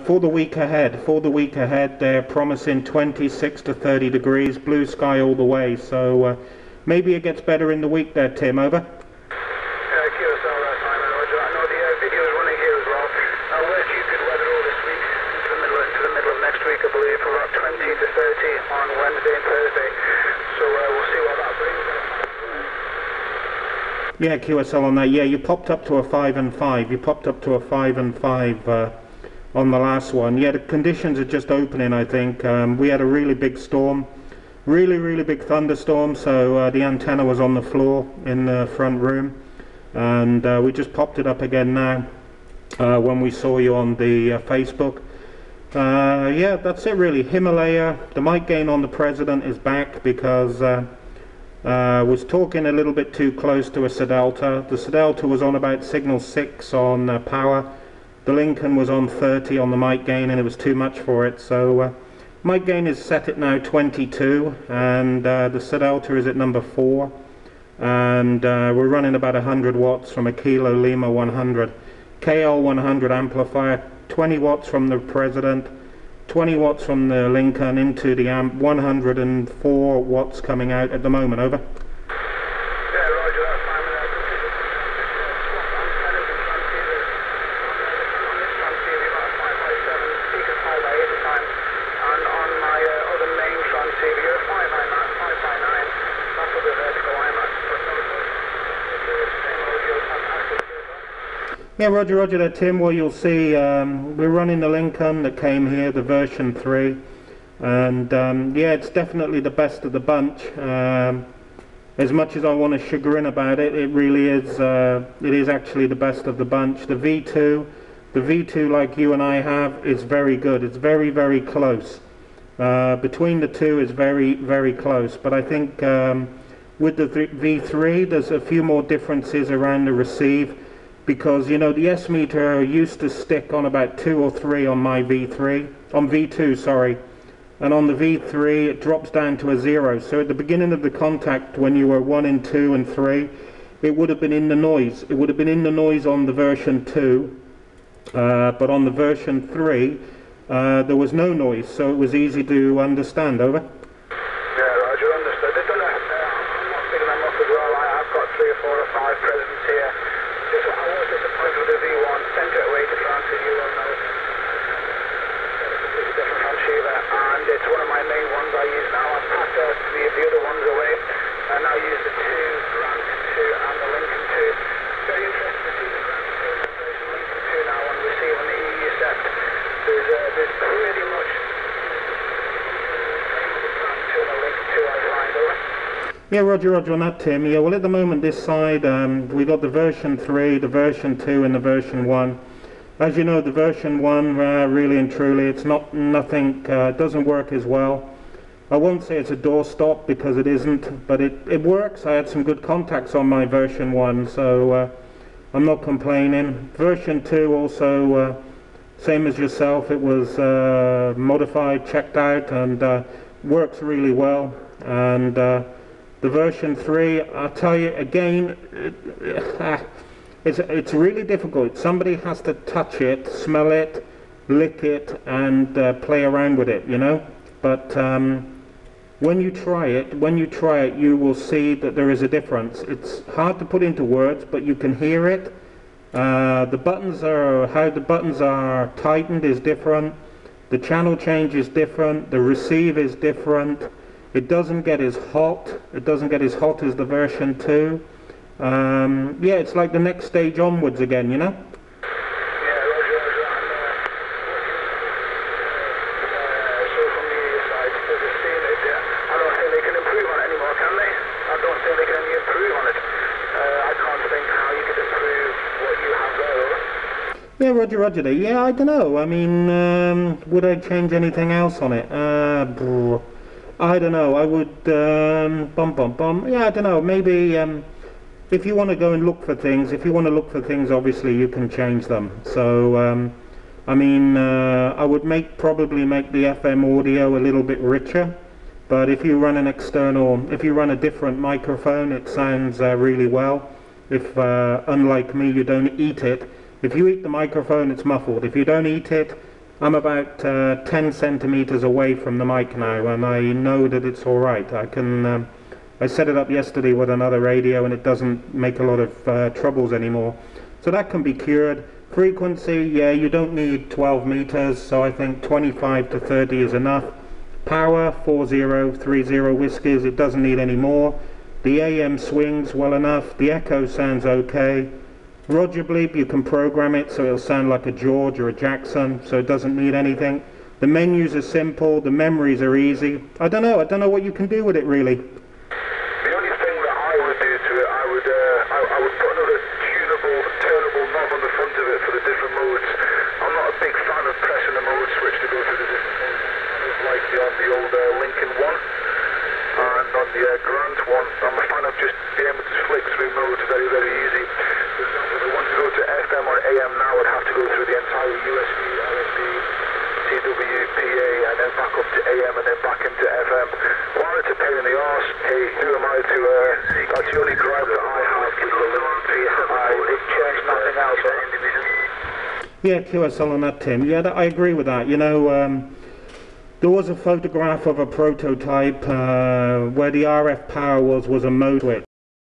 for the week ahead, they're promising 26 to 30 degrees, blue sky all the way. So maybe it gets better in the week there, Tim. Over. QSL, Simon, Roger. I know the video is running here as well. We're due good weather all this week into the middle of next week, I believe, for about 20 to 30 on Wednesday and Thursday. So we'll see what that brings. Yeah, QSL on that. Yeah, you popped up to a 5 and 5. You popped up to a 5 and 5 on the last one. Yeah, the conditions are just opening, I think. We had a really big storm, really big thunderstorm, so the antenna was on the floor in the front room, and we just popped it up again now when we saw you on the Facebook. Yeah, that's it really. Himalaya, the mic gain on the President is back because was talking a little bit too close to a Sadelta. The Sadelta was on about signal 6 on power. The Lincoln was on 30 on the mic gain, and it was too much for it. So mic gain is set at now 22, and the Sadelta is at number 4. And we're running about 100 watts from a Kilo Lima 100. KL 100 amplifier, 20 watts from the President, 20 watts from the Lincoln into the amp, 104 watts coming out at the moment. Over. Yeah, Roger, that's fine. On this transceiver, you've got a 5x7, speakers 5x8 at the time, and on my other main transceiver, you're a 5x9, that's with the vertical IMAX, but no, the same audio, fantastic. Yeah, Roger there, Tim. Well, you'll see we're running the Lincoln that came here, the version 3, and yeah, it's definitely the best of the bunch. As much as I want to chagrin about it, it really is. It is actually the best of the bunch. The V2 like you and I have is very good. It's very close. Between the two is very close. But I think with the V3, there's a few more differences around the receive. Because, you know, the S meter used to stick on about 2 or 3 on my V2, sorry. And on the V3 it drops down to a 0. So at the beginning of the contact, when you were 1 and 2 and 3, it would have been in the noise. It would have been in the noise on the version 2, but on the version 3, there was no noise, so it was easy to understand. Over. Yeah, Roger, understood. They've done I'm not picking them up as well. I've got 3 or 4 or 5 Presidents here. I was disappointed with the V1, sent it away to France, as you well know. It's a completely different transceiver, and it's one of my main ones I use now. I've packed the other ones away, and now use the 2, Grant 2, and the Lincoln 2. Very interested to see the Grant 2 and the Lincoln 2 now on receiving the EU set. There's pretty much the Grant 2 and the Lincoln 2 I find over. Yeah, Roger on that, Tim. Yeah, well, at the moment this side we got the version 3, the version 2 and the version 1. As you know, the version 1 really and truly, it's nothing, doesn't work as well. I won't say it's a doorstop because it isn't, but it works. I had some good contacts on my version 1, so I'm not complaining. Version 2 also, same as yourself, it was modified, checked out, and works really well. And the version 3, I'll tell you again, it's really difficult. Somebody has to touch it, smell it, lick it, and play around with it, you know. But when you try it, you will see that there is a difference. It's hard to put into words, but you can hear it. How the buttons are tightened is different. The channel change is different. The receive is different. It doesn't get as hot. It doesn't get as hot as the version 2. Yeah, it's like the next stage onwards again, you know? Yeah, Roger. So from the side, does it seem I don't think they can improve on it anymore, can they? I don't think they can improve on it. I can't think how you could improve what you have there. Yeah, Roger there. Yeah, I don't know. I mean, would I change anything else on it? I don't know. I would yeah, I don't know. Maybe if you want to go and look for things, obviously you can change them. So I mean, I would probably make the FM audio a little bit richer. But if you run a different microphone, it sounds really well. If unlike me, you don't eat it. If you eat the microphone, it's muffled. If you don't eat it, I'm about 10 centimeters away from the mic now, and I know that it's all right. I set it up yesterday with another radio, and it doesn't make a lot of troubles anymore. So that can be cured. Frequency, yeah, you don't need 12 meters, so I think 25 to 30 is enough. Power, 4030 whiskies, it doesn't need any more. The AM swings well enough. The echo sounds okay. Roger bleep, you can program it so it'll sound like a George or a Jackson, so it doesn't need anything. The menus are simple, the memories are easy. I don't know what you can do with it really. The only thing that I would do to it, I would put another tunable, turnable knob on the front of it for the different modes. I'm not a big fan of pressing the mode switch to go through the different modes, like on the old Lincoln one and on the Grant one. I'm a fan of just being able to flick through modes very, very easy. For example, if I want to go to FM or AM now, I'd have to go through the entire USB, RFD, CW, PA, and then back up to AM and then back into FM. While it's a pain in the arse, hey, who am I to, that's the only drive that I have with the Lincoln PSI. It changed nothing else on Indivision. Yeah, QSL on that, Tim. Yeah, I agree with that. You know, there was a photograph of a prototype where the RF power was a mode switch.